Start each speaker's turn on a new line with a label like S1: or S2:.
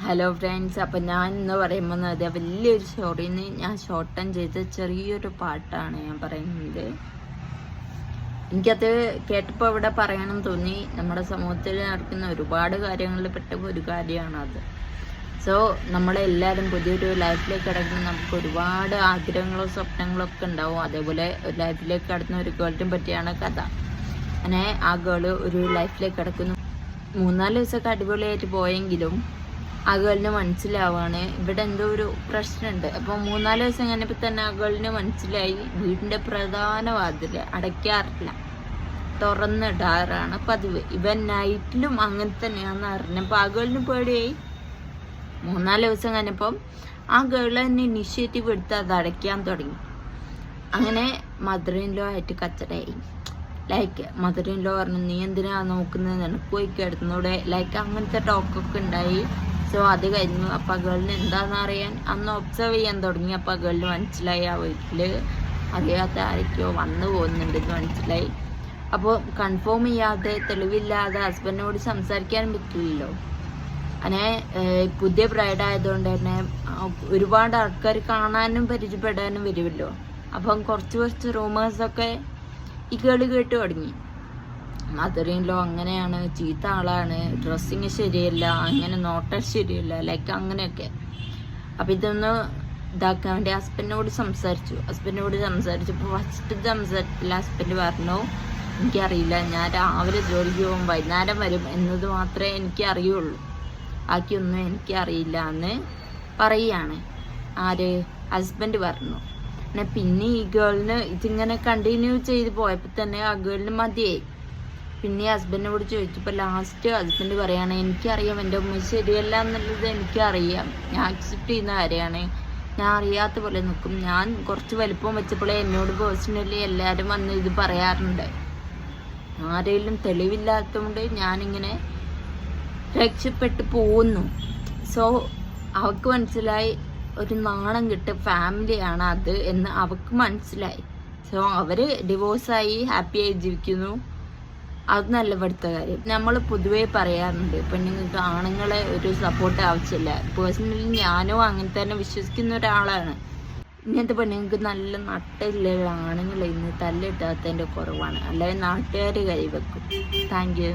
S1: Hello friends, അപ്പം ഞാൻ ഇന്ന് പറയുമ്പോൾ അത് വലിയൊരു സ്റ്റോറിയിൽ നിന്ന് ഞാൻ ഷോർട്ട് ടൈം ചെയ്ത ചെറിയൊരു പാട്ടാണ് ഞാൻ പറയുന്നത്. എനിക്കത് കേട്ടപ്പോൾ ഇവിടെ പറയണം തോന്നി. നമ്മുടെ സമൂഹത്തിൽ നടക്കുന്ന ഒരുപാട് കാര്യങ്ങളിൽ പെട്ട ഒരു കാര്യമാണത്. സോ നമ്മളെല്ലാവരും പുതിയൊരു ലൈഫിലേക്ക് കിടക്കുന്ന നമുക്ക് ഒരുപാട് ആഗ്രഹങ്ങളും സ്വപ്നങ്ങളും ഒക്കെ ഉണ്ടാവും. അതേപോലെ ഒരു ലൈഫിലേക്ക് കടക്കുന്ന ഒരു ഗേളിനെ പറ്റിയാണ് കഥ. അങ്ങനെ ആ ഗേള് ഒരു ലൈഫിലേക്ക് കിടക്കുന്നു. 3-4 ദിവസമൊക്കെ അടിപൊളിയായിട്ട് പോയെങ്കിലും ആ ഗേളിന് മനസ്സിലാവാണ് ഇവിടെ എന്തോ ഒരു പ്രശ്നമുണ്ട്. അപ്പോൾ 3-4 ദിവസം കഴിഞ്ഞപ്പോൾ തന്നെ ആ ഗേളിന് മനസ്സിലായി വീടിൻ്റെ പ്രധാന വാതിൽ അടയ്ക്കാറില്ല, തുറന്നിടാറാണ് പതിവ്. ഇവൻ നൈറ്റിലും അങ്ങനെ തന്നെയാണെന്ന് അറിഞ്ഞപ്പോൾ ആ ഗേളിന് പേടിയായി. 3-4 ദിവസം കഴിഞ്ഞപ്പം ആ ഗേൾ തന്നെ ഇനിഷ്യേറ്റീവ് എടുത്ത് അത് അടയ്ക്കാൻ തുടങ്ങി. അങ്ങനെ മദർ ഇൻ ലോ ആയിട്ട് കച്ചടയായി. ലൈക്ക് മദർ ഇൻ ലോ പറഞ്ഞു, നീ എന്തിനാ നോക്കുന്നത്, നിനക്ക് പോയി കിടന്നൂടെ, ലൈക്ക് അങ്ങനത്തെ ടോക്കൊക്കെ ഉണ്ടായി. സോ അത് കഴിഞ്ഞു. അപ്പം ആ ഗേളിന് എന്താണെന്ന് അറിയാൻ അന്ന് ഒബ്സർവ് ചെയ്യാൻ തുടങ്ങി. അപ്പം ആ ഗേളിന് മനസ്സിലായി ആ വീട്ടിൽ അറിയാത്ത ആരൊക്കെയോ വന്നു പോകുന്നുണ്ടെന്ന് മനസ്സിലായി. അപ്പോൾ കൺഫേം ചെയ്യാതെ തെളിവില്ലാതെ ഹസ്ബൻഡിനോട് സംസാരിക്കാനും പറ്റില്ലല്ലോ. അങ്ങനെ പുതിയ ബ്രൈഡ് ആയതുകൊണ്ട് തന്നെ ഒരുപാട് ആൾക്കാർ കാണാനും പരിചയപ്പെടാനും വരുമല്ലോ. അപ്പം കുറച്ച് റൂമേഴ്സൊക്കെ ഈ കേളി കേട്ട് തുടങ്ങി. മദർ ഇൻ ലോ അങ്ങനെയാണ്, ചീത്ത ആളാണ്, ഡ്രസ്സിങ് ശരിയല്ല, അങ്ങനെ നോട്ടം ശരിയല്ല, ലൈക്ക് അങ്ങനെയൊക്കെ. അപ്പം ഇതൊന്ന് ഇതാക്കാൻ വേണ്ടി ഹസ്ബൻഡിനോട് സംസാരിച്ചപ്പോൾ ഫസ്റ്റ് സംസാരത്തിൽ ഹസ്ബൻഡ് പറഞ്ഞു, എനിക്കറിയില്ല, ഞാൻ രാവിലെ ജോലിക്ക് പോകും വൈകുന്നേരം വരും എന്നത് മാത്രമേ എനിക്ക് അറിയുള്ളൂ, ബാക്കിയൊന്നും എനിക്കറിയില്ല എന്ന് പറയുകയാണ്. ആര്? ഹസ്ബൻഡ് പറഞ്ഞു. പിന്നെ ഈ ഗേളിന് ഇതിങ്ങനെ കണ്ടിന്യൂ ചെയ്ത് പോയപ്പോൾ തന്നെ ആ ഗേളിന് മതിയായി. പിന്നെ ഹസ്ബൻഡിനോട് ചോദിച്ചപ്പോൾ ലാസ്റ്റ് ഹസ്ബൻഡ് പറയാണ്, എനിക്കറിയാം എൻ്റെ ഉമ്മ ശരിയല്ല എന്നുള്ളത് എനിക്കറിയാം, ഞാൻ അക്സെപ്റ്റ് ചെയ്യുന്ന കാര്യമാണ്, ഞാൻ അറിയാത്ത പോലെ നിൽക്കും. ഞാൻ കുറച്ച് വലിപ്പം വെച്ചപ്പോഴേ എന്നോട് പേഴ്സണലി എല്ലാവരും വന്ന് ഇത് പറയാറുണ്ട്. ആരെങ്കിലും തെളിവില്ലാത്തതുകൊണ്ട് ഞാനിങ്ങനെ രക്ഷപ്പെട്ടു പോകുന്നു. സോ അവൾക്ക് മനസ്സിലായി ഒരു നാണം കിട്ട ഫാമിലിയാണ് അത് എന്ന് അവൾക്ക് മനസ്സിലായി. സോ അവർ ഡിവോഴ്സായി ഹാപ്പിയായി ജീവിക്കുന്നു. അത് നല്ല പഠിത്ത കാര്യം. നമ്മൾ പൊതുവേ പറയാറുണ്ട് പെണ്ണുങ്ങൾക്ക് ആണുങ്ങളെ ഒരു സപ്പോർട്ട് ആവശ്യമില്ല. പേഴ്സണലി ഞാനും അങ്ങനെ തന്നെ വിശ്വസിക്കുന്ന ഒരാളാണ്. ഇങ്ങനത്തെ പെണ്ണുങ്ങൾക്ക് നല്ല നട്ടിലുള്ള ആണുങ്ങൾ ഇന്ന് തല്ലിട്ടാത്തതിൻ്റെ കുറവാണ്, അല്ലെങ്കിൽ നാട്ടുകാർ കൈവെക്കും. Thank you.